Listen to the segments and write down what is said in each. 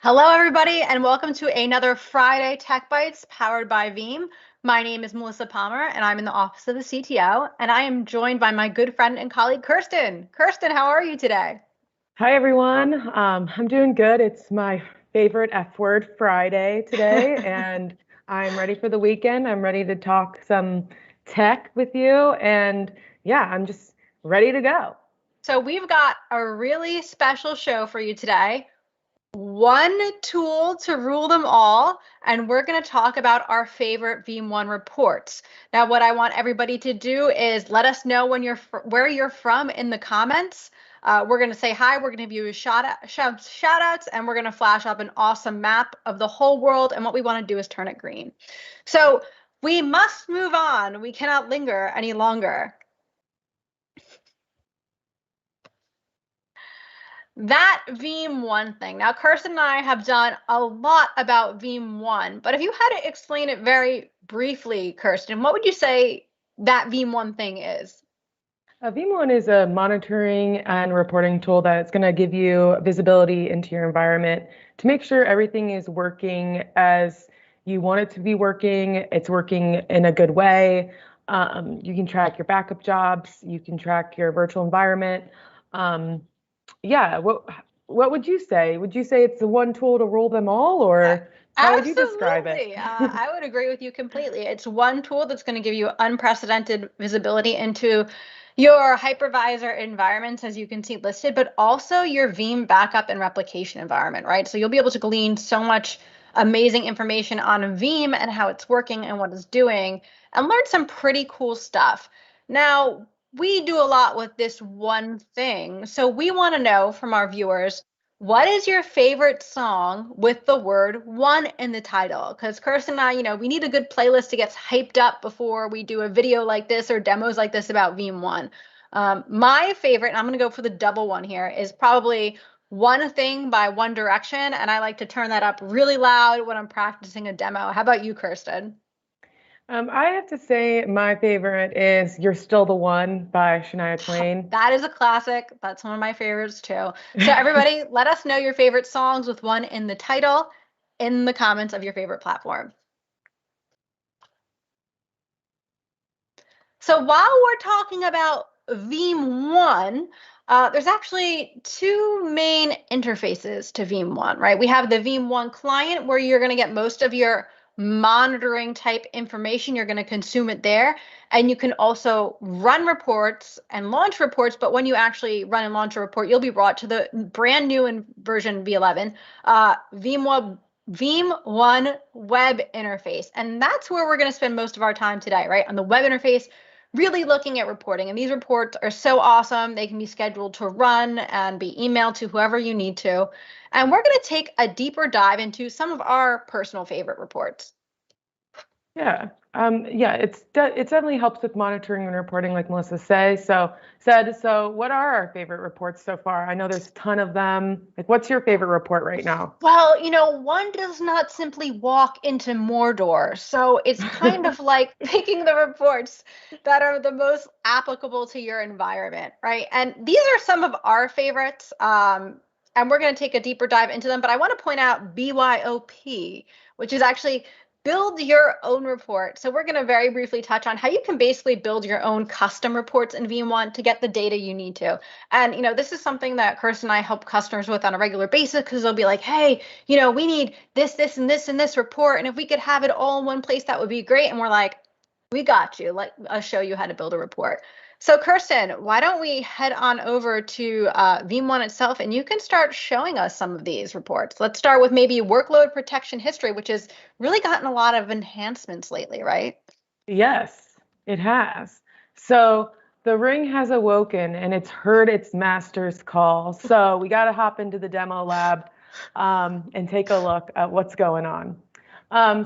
Hello, everybody, and welcome to another Friday Tech Bites powered by Veeam. My name is Melissa Palmer, and I'm in the office of the CTO, and I am joined by my good friend and colleague, Kirsten. Kirsten, how are you today? Hi, everyone. I'm doing good. It's my favorite F word Friday today, and I'm ready for the weekend. I'm ready to talk some tech with you, and yeah, I'm just ready to go. So, we've got a really special show for you today. One tool to rule them all, and we're going to talk about our favorite Veeam reports. Now, what I want everybody to do is let us know where you're from in the comments. We're going to say hi. We're going to give you a shout outs, and we're going to flash up an awesome map of the whole world. And what we want to do is turn it green. So we must move on. We cannot linger any longer. That Veeam thing. Now, Kirsten and I have done a lot about Veeam, but if you had to explain it very briefly, Kirsten, what would you say that Veeam thing is? Veeam is a monitoring and reporting tool that's going to give you visibility into your environment to make sure everything is working as you want it to be working. It's working in a good way. You can track your backup jobs. You can track your virtual environment. Um, yeah, what would you say? Would you say it's the one tool to rule them all, Uh, or how would you describe it? Absolutely. I would agree with you completely. It's one tool that's going to give you unprecedented visibility into your hypervisor environments, as you can see listed, but also your Veeam backup and replication environment, right? So you'll be able to glean so much amazing information on Veeam and how it's working and what it's doing, and learn some pretty cool stuff. Now, we do a lot with this one thing. So we want to know from our viewers, what is your favorite song with the word one in the title? Because Kirsten and I, we need a good playlist to get hyped up before we do a video like this or demos like this about Veeam. My favorite, and I'm going to go for the double one here, is probably One Thing by One Direction. And I like to turn that up really loud when I'm practicing a demo. How about you, Kirsten? I have to say my favorite is "You're Still the One" by Shania Twain. That is a classic. That's one of my favorites too. So everybody, let us know your favorite songs with one in the title in the comments of your favorite platform. So while we're talking about Veeam, there's actually two main interfaces to Veeam, right? We have the Veeam client where you're going to get most of your monitoring type information. You're going to consume it there. And you can also run reports and launch reports. But when you actually run and launch a report, you'll be brought to the brand new in version V11, Veeam web interface. And that's where we're going to spend most of our time today, right? On the web interface, really looking at reporting. And these reports are so awesome. They can be scheduled to run and be emailed to whoever you need to. And we're going to take a deeper dive into some of our personal favorite reports. Yeah, it definitely helps with monitoring and reporting, like Melissa said. So, what are our favorite reports so far? I know there's a ton of them. Like, what's your favorite report right now? Well, one does not simply walk into Mordor. So it's kind of like picking the reports that are the most applicable to your environment, right? And these are some of our favorites. And we're going to take a deeper dive into them. But I want to point out BYOP, which is actually build your own report. So we're going to very briefly touch on how you can basically build your own custom reports in Veeam to get the data you need to. And this is something that Kirsten and I help customers with on a regular basis, because they'll be like, hey, we need this, and this, and this report. And if we could have it all in one place, that would be great. And we're like, we got you. Let us show you how to build a report. So Kirsten, why don't we head on over to Veeam itself, and you can start showing us some of these reports. Let's start with maybe workload protection history, which has really gotten a lot of enhancements lately, right? Yes, it has. So, the ring has awoken and it's heard its master's call. So, we got to hop into the demo lab and take a look at what's going on.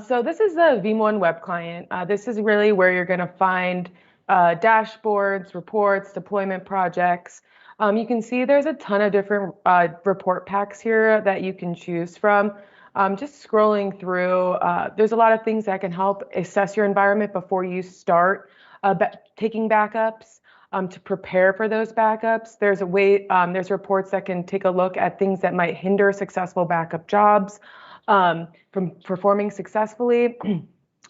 So, this is the Veeam web client. This is really where you're going to find dashboards, reports, deployment projects. You can see there's a ton of different report packs here that you can choose from. Just scrolling through, there's a lot of things that can help assess your environment before you start taking backups. to prepare for those backups. There's a way, there's reports that can take a look at things that might hinder successful backup jobs from performing successfully.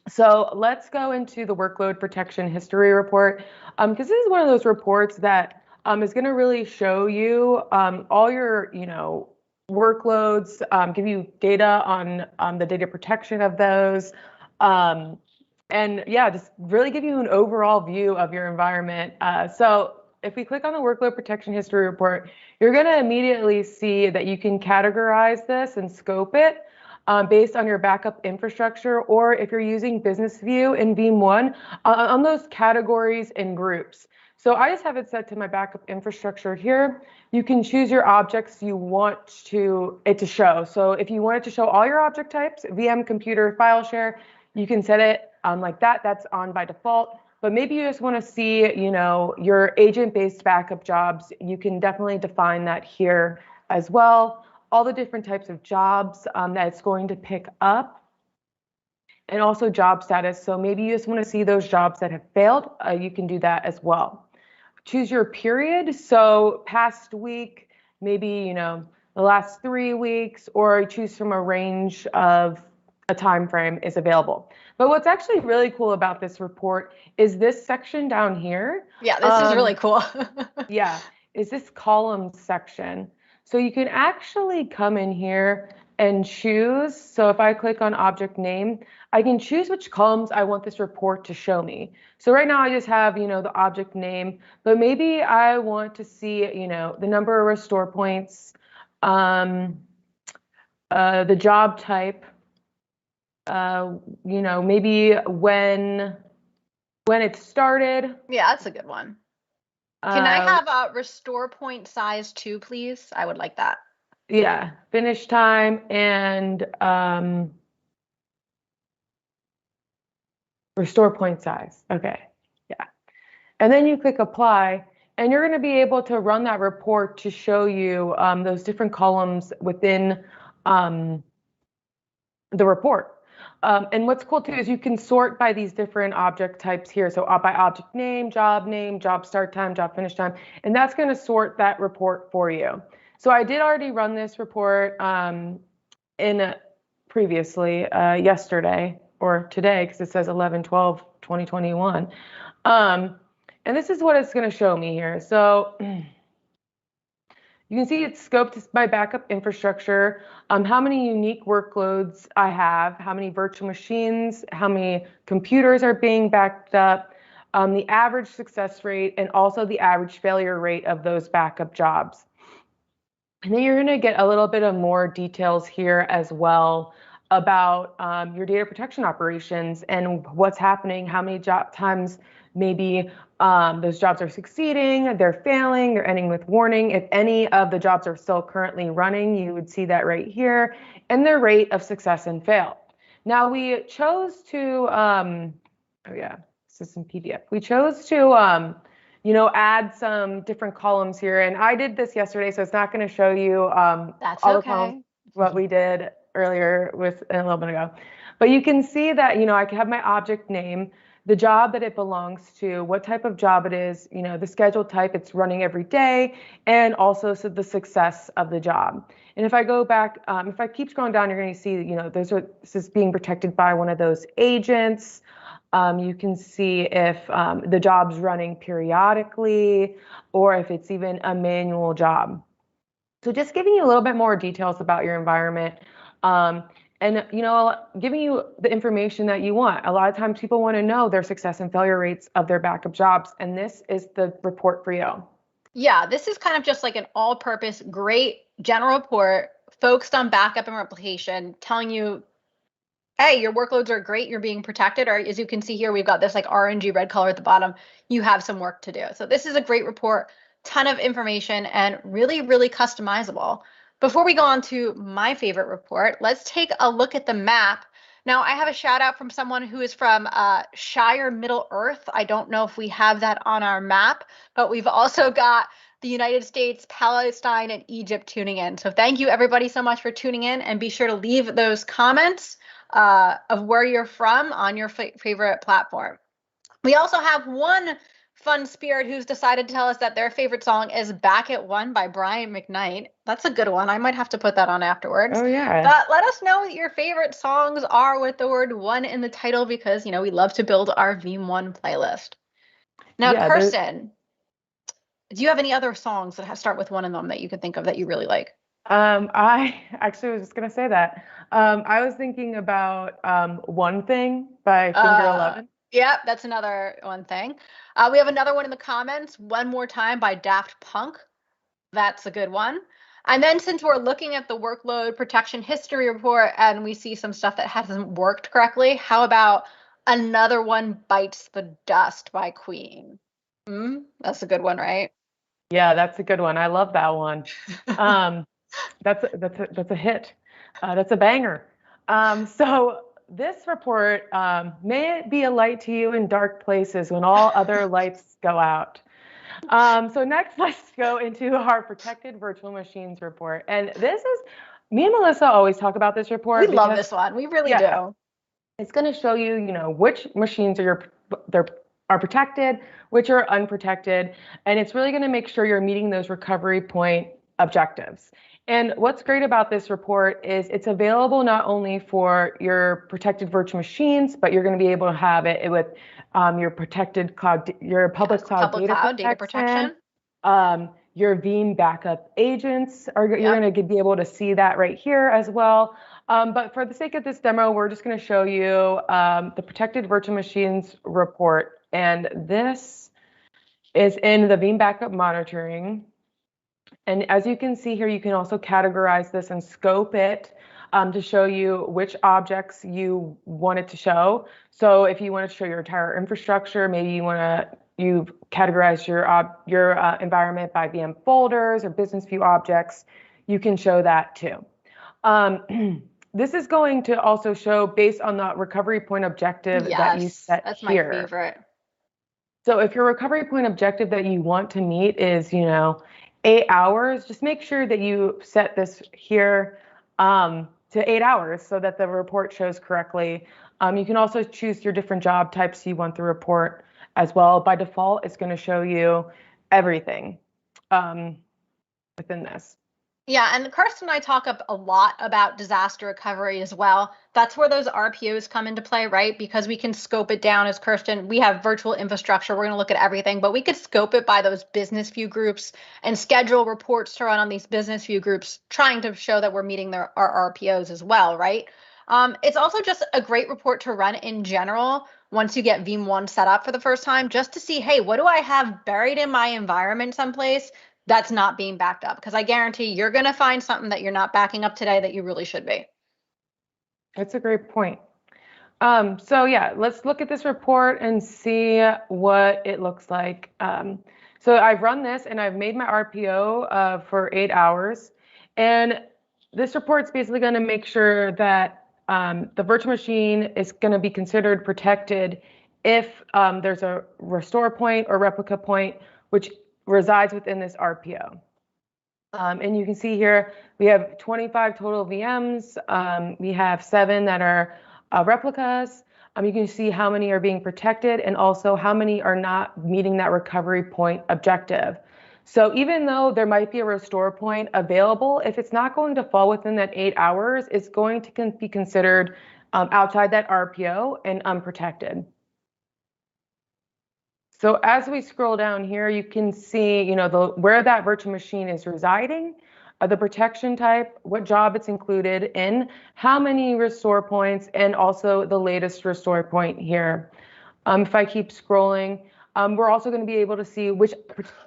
So let's go into the workload protection history report, because this is one of those reports that is going to really show you all your, workloads, give you data on the data protection of those, and yeah, just really give you an overall view of your environment. So if we click on the workload protection history report, you're going to immediately see that you can categorize this and scope it based on your backup infrastructure, or if you're using Business View in Veeam One, on those categories and groups. So I just have it set to my backup infrastructure here. You can choose your objects you want it to show. So if you want it to show all your object types, VM, computer, file share, you can set it like that. That's on by default. But maybe you just want to see, your agent-based backup jobs. You can definitely define that here as well. All the different types of jobs that it's going to pick up, and also job status. So maybe you just want to see those jobs that have failed. You can do that as well. Choose your period. So past week, maybe, the last 3 weeks, or choose from a range of a time frame is available. But what's actually really cool about this report is this section down here. Yeah, this is really cool. Yeah, is this column section. So you can actually come in here and choose. So if I click on object name, I can choose which columns I want this report to show me. So right now I just have, the object name, but maybe I want to see, the number of restore points, the job type, maybe when it started. Yeah, that's a good one. Can I have a restore point size too, please? I would like that. Yeah, finish time and restore point size. Okay, yeah. And then you click apply, and you're going to be able to run that report to show you those different columns within the report. And what's cool too is you can sort by these different object types here. So by object name, job start time, job finish time, and that's going to sort that report for you. So I did already run this report previously yesterday or today, because it says 11/12/2021. And this is what it's going to show me here. So you can see it's scoped by backup infrastructure, how many unique workloads I have, how many virtual machines, how many computers are being backed up, the average success rate, and also the average failure rate of those backup jobs. And then you're going to get a little bit of more details here as well about your data protection operations and what's happening, how many times maybe those jobs are succeeding, they're failing, they're ending with warning. If any of the jobs are still currently running, you would see that right here, and their rate of success and fail. Now we chose to, oh yeah, this is in PDF. We chose to, add some different columns here, and I did this yesterday, so it's not going to show you That's all okay. the columns, what we did earlier with a little bit ago. But you can see that, I can have my object name, the job that it belongs to, what type of job it is, the schedule type, it's running every day, and also so the success of the job. And if I go back, if I keep scrolling down, you're going to see, this is being protected by one of those agents. You can see if the job's running periodically, or if it's even a manual job. So just giving you a little bit more details about your environment, and giving you the information that you want. A lot of times people want to know their success and failure rates of their backup jobs, and this is the report for you. Yeah, this is kind of just like an all-purpose, great general report focused on backup and replication, telling you, hey, your workloads are great, you're being protected, or as you can see here, we've got this like orangey red color at the bottom, you have some work to do. So this is a great report, ton of information, and really, really customizable. Before we go on to my favorite report, let's take a look at the map. Now, I have a shout out from someone who is from Shire Middle Earth. I don't know if we have that on our map, but we've also got the United States, Palestine, and Egypt tuning in. So thank you everybody so much for tuning in, and be sure to leave those comments of where you're from on your favorite platform. We also have one fun spirit who's decided to tell us that their favorite song is Back at One by Brian McKnight. That's a good one. I might have to put that on afterwards. Oh, yeah. But let us know what your favorite songs are with the word one in the title because, we love to build our Veeam1 playlist. Now, Yeah, Kirsten, do you have any other songs that start with one in them that you can think of that you really like? I actually was just gonna say that. I was thinking about One Thing by Finger Eleven. Yeah, that's another one thing. We have another one in the comments, One More Time by Daft Punk. That's a good one. And then since we're looking at the workload protection history report and we see some stuff that hasn't worked correctly, how about Another One Bites the Dust by Queen? That's a good one, right? Yeah, that's a good one. I love that one. That's a hit. That's a banger. So this report, may it be a light to you in dark places when all other lights go out. So next, let's go into our protected virtual machines report. And this is, me and Melissa always talk about this report. We love this one. We really do. It's going to show you, which machines are protected, which are unprotected, and it's really going to make sure you're meeting those recovery point objectives. And what's great about this report is it's available not only for your protected virtual machines, but you're going to be able to have it with your protected cloud, your public cloud data protection. Your Veeam backup agents you're going to be able to see that right here as well. But for the sake of this demo, we're just going to show you the protected virtual machines report. And this is in the Veeam backup monitoring. And as you can see here, you can also categorize this and scope it to show you which objects you want it to show. So if you want to show your entire infrastructure, maybe you've categorized your environment by VM folders or business view objects, you can show that too. This is going to also show based on the recovery point objective that you set that's here. My favorite. So if your recovery point objective that you want to meet is, 8 hours, just make sure that you set this here to 8 hours so that the report shows correctly. You can also choose your different job types you want the report as well. By default, it's going to show you everything within this. Yeah, and Kirsten and I talk a lot about disaster recovery as well. That's where those RPOs come into play, right? Because we can scope it down as Kirsten. We have virtual infrastructure. We're going to look at everything, but we could scope it by those business view groups and schedule reports to run on these business view groups, trying to show that we're meeting our RPOs as well, right? It's also just a great report to run in general once you get Veeam1 set up for the first time, just to see, hey, what do I have buried in my environment someplace that's not being backed up? Because I guarantee you're going to find something that you're not backing up today that you really should be. That's a great point. So yeah, let's look at this report and see what it looks like. So I've run this and I've made my RPO for 8 hours. And this report's basically going to make sure that the virtual machine is going to be considered protected if there's a restore point or replica point, which resides within this RPO. And you can see here, we have 25 total VMs. We have 7 that are replicas. You can see how many are being protected and also how many are not meeting that recovery point objective. So even though there might be a restore point available, if it's not going to fall within that 8 hours, it's going to be considered outside that RPO and unprotected. So as we scroll down here, you can see, where that virtual machine is residing, the protection type, what job it's included in, how many restore points, and also the latest restore point here. If I keep scrolling, we're also going to be able to see which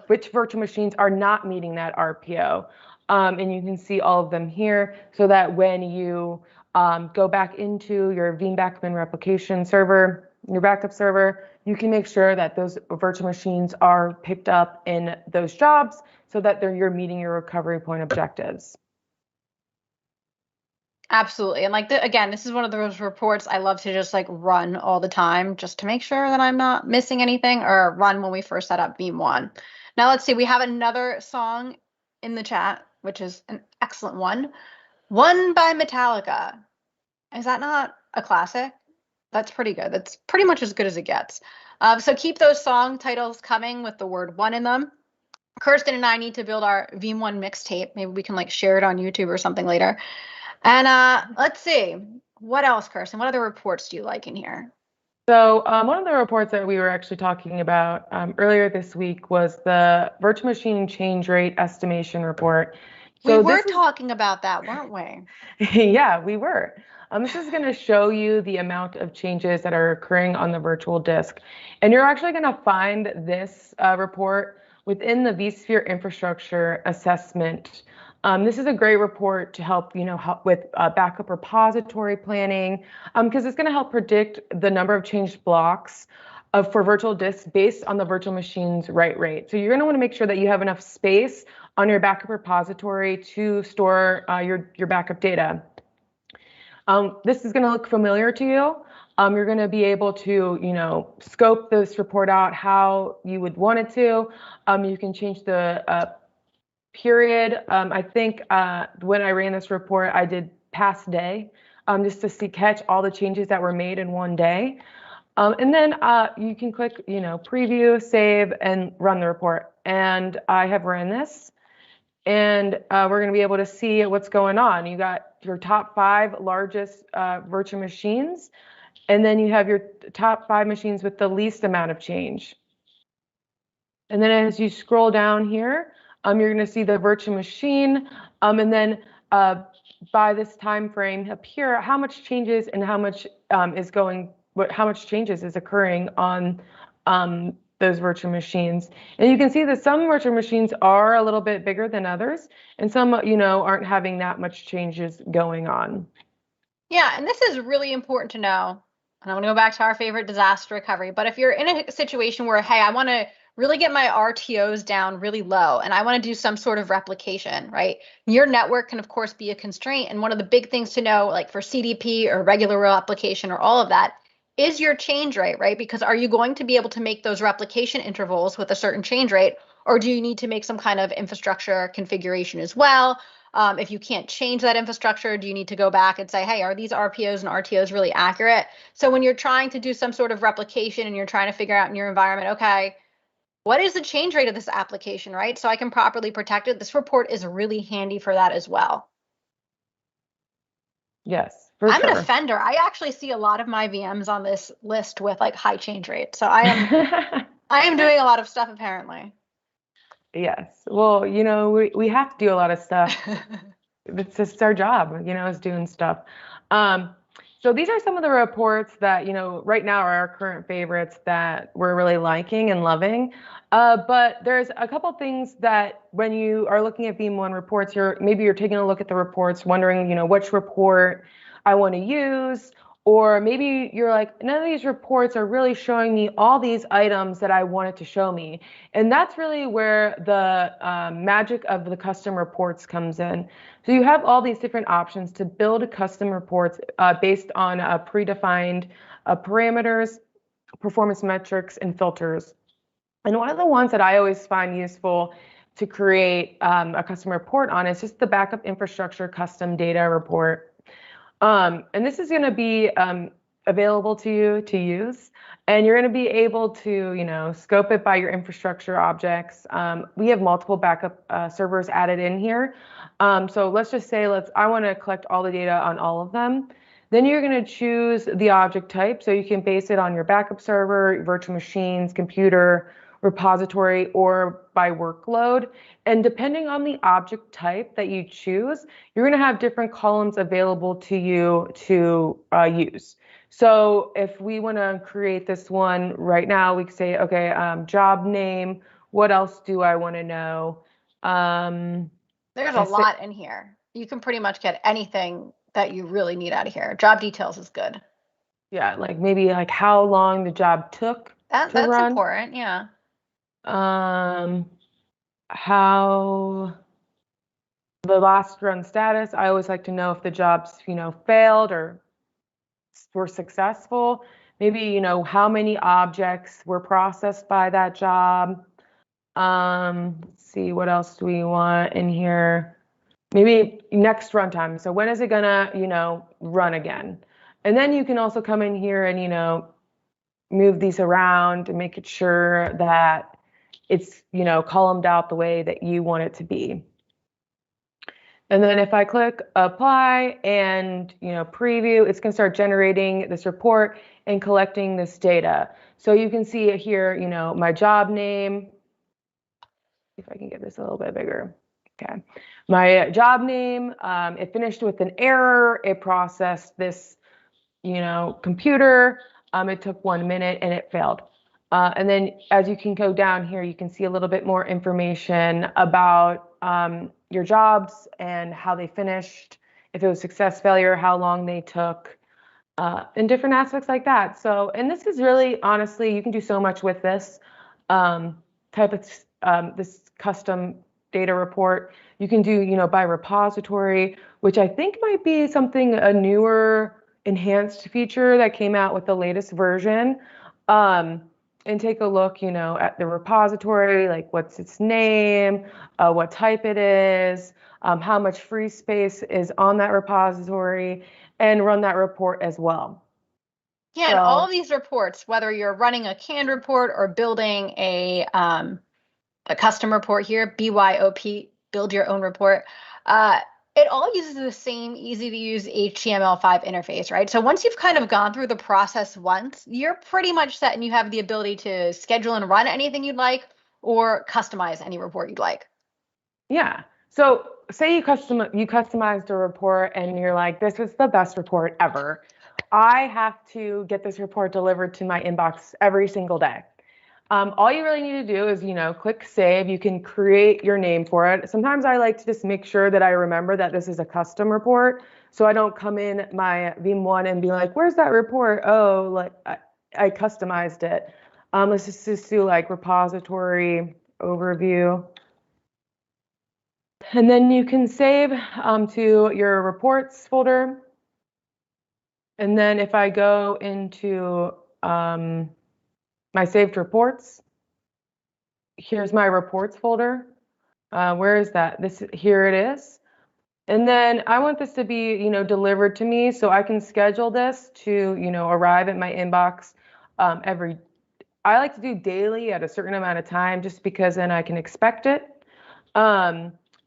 virtual machines are not meeting that RPO. And you can see all of them here so that when you go back into your Veeam backup and replication server, your backup server, you can make sure that those virtual machines are picked up in those jobs so that you're meeting your recovery point objectives. Absolutely. And again, this is one of those reports I love to just run all the time just to make sure that I'm not missing anything, or run when we first set up Veeam1. Now let's see, we have another song in the chat, which is an excellent one. One by Metallica. Is that not a classic? That's pretty good. That's pretty much as good as it gets. So keep those song titles coming with the word one in them. Kirsten and I need to build our VM1 mixtape. Maybe we can like share it on YouTube or something later. And let's see. What else, Kirsten? What other reports do you like in here? So one of the reports that we were actually talking about earlier this week was the virtual machine change rate estimation report. So we were talking about that, weren't we? Yeah, we were. This is going to show you the amount of changes that are occurring on the virtual disk. And you're actually going to find this report within the vSphere infrastructure assessment. This is a great report to help, help with backup repository planning, because it's going to help predict the number of changed blocks for virtual disks based on the virtual machine's write rate. So you're going to want to make sure that you have enough space on your backup repository to store your backup data. This is going to look familiar to you. You're going to be able to, scope this report out how you would want it to. You can change the period. I think when I ran this report, I did past day, just to catch all the changes that were made in one day. And then you can click, preview, save, and run the report. And I have ran this. And we're going to be able to see what's going on. You got your top 5 largest virtual machines, and then you have your top 5 machines with the least amount of change. And then as you scroll down here, you're going to see the virtual machine, and then by this time frame up here, how much changes and how much how much changes is occurring on those virtual machines. And you can see that some virtual machines are a little bit bigger than others, and some, aren't having that much changes going on. Yeah, and this is really important to know. And I want to go back to our favorite disaster recovery. But if you're in a situation where, hey, I want to really get my RTOs down really low and I want to do some sort of replication, right? Your network can, of course, be a constraint. And one of the big things to know, like for CDP or regular replication or all of that, is your change rate, right? Because are you going to be able to make those replication intervals with a certain change rate, or do you need to make some kind of infrastructure configuration as well? If you can't change that infrastructure, do you need to go back and say, hey, are these RPOs and RTOs really accurate? So when you're trying to do some sort of replication and you're trying to figure out in your environment, okay, what is the change rate of this application, right? So I can properly protect it. This report is really handy for that as well. Yes. I'm an offender. I actually see a lot of my VMs on this list with like high change rate. So I am doing a lot of stuff apparently. Yes. Well, we have to do a lot of stuff. It's just our job, is doing stuff. So these are some of the reports that, right now are our current favorites that we're really liking and loving. But there's a couple things that when you are looking at VM1 reports, maybe you're taking a look at the reports, wondering, which report I want to use, or maybe you're like, none of these reports are really showing me all these items that I wanted to show me. And that's really where the magic of the custom reports comes in. So you have all these different options to build custom reports based on predefined parameters, performance metrics, and filters. And one of the ones that I always find useful to create a custom report on is just the backup infrastructure custom data report. And this is going to be available to you to use, and you're going to be able to, scope it by your infrastructure objects. We have multiple backup servers added in here. So let's just say I want to collect all the data on all of them. Then you're going to choose the object type. So you can base it on your backup server, virtual machines, computer, repository, or by workload. And depending on the object type that you choose, you're going to have different columns available to you to use. So if we want to create this one right now, we can say, okay, job name. What else do I want to know? There's a lot in here. You can pretty much get anything that you really need out of here. Job details is good. Yeah, like maybe like how long the job took to that's run. Important, yeah. How the last run status. I always like to know if the jobs, failed or were successful. Maybe, how many objects were processed by that job. Let's see, what else do we want in here? Maybe next runtime. So when is it gonna, run again? And then you can also come in here and, move these around and make it sure that it's, columned out the way that you want it to be. And then if I click apply and, preview, it's going to start generating this report and collecting this data. So you can see it here, my job name. If I can get this a little bit bigger. Okay. My job name, it finished with an error. It processed this, computer. It took 1 minute and it failed. And then as you can go down here, you can see a little bit more information about your jobs and how they finished, if it was success, failure, how long they took, and different aspects like that. So, and this is really, honestly, you can do so much with this type of this custom data report. You can do, by repository, which I think might be something, a newer enhanced feature that came out with the latest version. And take a look, at the repository, like what's its name, what type it is, how much free space is on that repository, and run that report as well. Yeah, and all of these reports, whether you're running a canned report or building a custom report here, BYOP, build your own report, it all uses the same easy to use HTML5 interface, right? So once you've kind of gone through the process once, you're pretty much set and you have the ability to schedule and run anything you'd like or customize any report you'd like. Yeah. So say you customized a report and you're like, this is the best report ever. I have to get this report delivered to my inbox every single day. All you really need to do is, click save. You can create your name for it. Sometimes I like to just make sure that I remember that this is a custom report, so I don't come in my Veeam1 and be like, where's that report? Oh, like I customized it. Let's just do like repository overview. And then you can save to your reports folder. And then if I go into my saved reports, here's my reports folder. Where is that? Here it is. And then I want this to be, delivered to me so I can schedule this to, arrive at my inbox I like to do daily at a certain amount of time just because then I can expect it.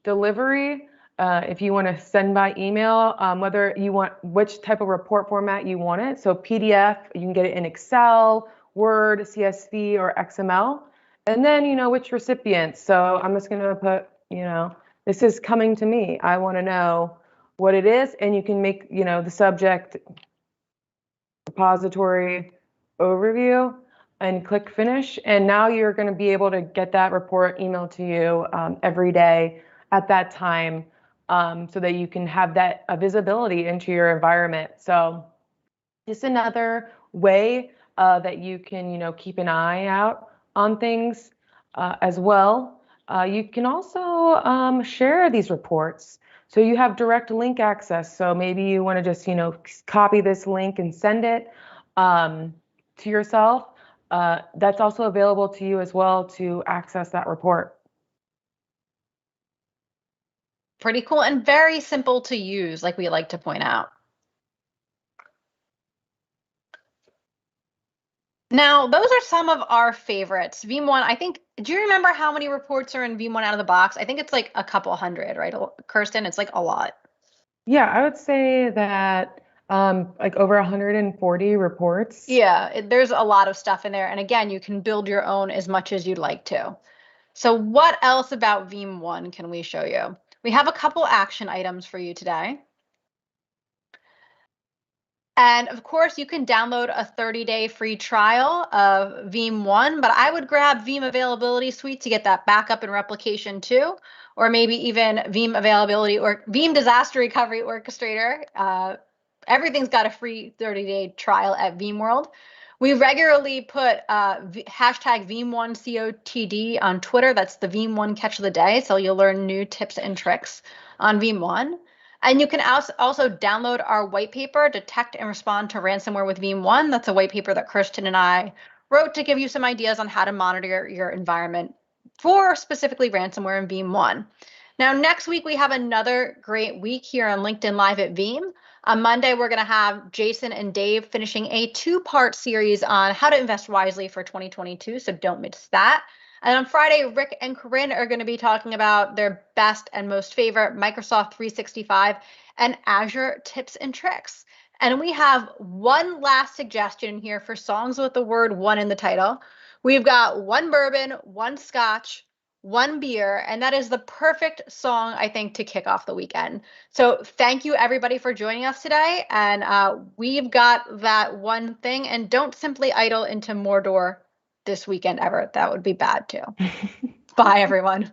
Delivery, if you want to send by email, whether you want which type of report format you want it. So PDF, you can get it in Excel, Word, CSV, or XML. And then, which recipient. So I'm just going to put, this is coming to me. I want to know what it is. And you can make, the subject repository overview and click finish. And now you're going to be able to get that report emailed to you every day at that time so that you can have that visibility into your environment. So just another way that you can, keep an eye out on things as well. You can also share these reports. So you have direct link access. So maybe you want to just, copy this link and send it to yourself. That's also available to you as well to access that report. Pretty cool and very simple to use, like we like to point out. Now, those are some of our favorites. Veeam1, I think, do you remember how many reports are in Veeam1 out of the box? I think it's like a couple hundred, right, Kirsten? It's like a lot. Yeah, I would say that like over 140 reports. Yeah, there's a lot of stuff in there. And again, you can build your own as much as you'd like to. So what else about Veeam1 can we show you? We have a couple action items for you today. And of course, you can download a 30-day free trial of Veeam1, but I would grab Veeam Availability Suite to get that backup and replication too, or maybe even Veeam Availability or Veeam Disaster Recovery Orchestrator. Everything's got a free 30-day trial at VeeamWorld. We regularly put hashtag Veeam1COTD on Twitter. That's the Veeam1 catch of the day. So you'll learn new tips and tricks on Veeam1. And you can also download our white paper, Detect and Respond to Ransomware with Veeam1. That's a white paper that Kirsten and I wrote to give you some ideas on how to monitor your environment for specifically ransomware in Veeam1. Now, next week, we have another great week here on LinkedIn Live at Veeam. On Monday, we're going to have Jason and Dave finishing a 2-part series on how to invest wisely for 2022. So don't miss that. And on Friday, Rick and Corinne are going to be talking about their best and most favorite Microsoft 365 and Azure tips and tricks. And we have one last suggestion here for songs with the word one in the title. We've got one bourbon, one scotch, one beer, and that is the perfect song, I think, to kick off the weekend. So thank you, everybody, for joining us today. And we've got that one thing. And don't simply idle into Mordor this weekend ever. That would be bad, too. Bye, everyone.